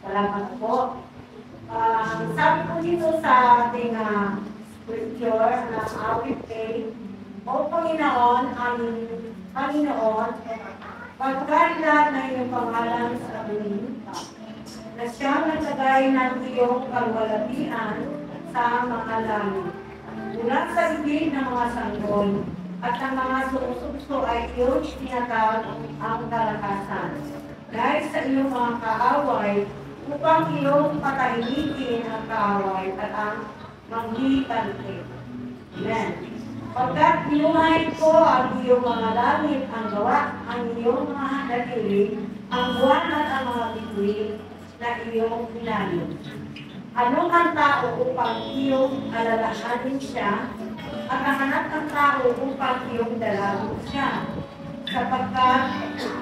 Salamat po. Sabi ko dito sa ating scripture na awit faith, O Panginoon, aming Panginoon, pagkailan na iyong pangalan sa amin, na siyang naglagay ng iyong kalwalatian sa mga langit. Mula sa ibig ng mga sanggol, at ang mga susubso ay iyong tinatawag ang kalakasan. Dahil sa iyong mga kaaway, upang iyong patahimikin ang kaaway at ang manghihintante. Amen. Pagkat inumahin ko ang iyong mga langit, ang gawa, ang iyong mga daliri, ang buwan at ang mga bituin na iyong pinalim. Anong ang tao upang iyong alalahanin siya, at hanap ng tao upang iyong dalawin siya? Sapagkat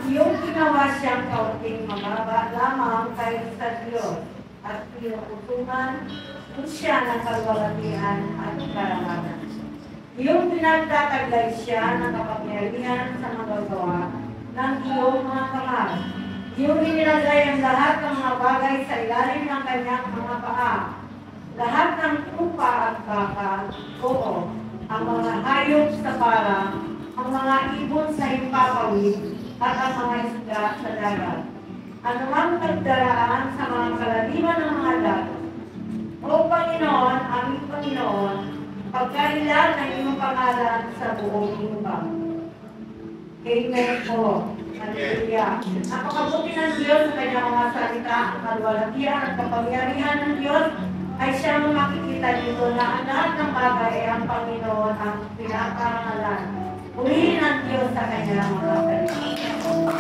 iyong ginawa siyang kaunting mababa lamang kaysa sa Diyos, at pinukutungan kung siya ng kalwalatian at karangalan. Iyong pinagtataglay siya ng kapangyarihan sa magagawa ng iyong mga kamay. Iyong inilagay ang lahat ng mga bagay sa ilalim ng kanyang mga paa. Lahat ng tupa at baka, oo, ang mga hayop sa parang, ang mga ibon sa himpapawid, at ang mga isda sa dagat. Anumang nagdaraan sa mga kalaliman ng mga dagat. O Panginoon, aming Panginoon, pagkailan ang iyong pangalan sa buong lupa. Amen po. Hallelujah. Napakabuti ng Diyos sa kanyang mga salita, ang kalwalatian at kapangyarihan ng Diyos ay siyang makikita dito na ang lahat ng bagay ay ang Panginoon ang pinaparangalan. Purihin ang Diyos sa kanyang mga salita.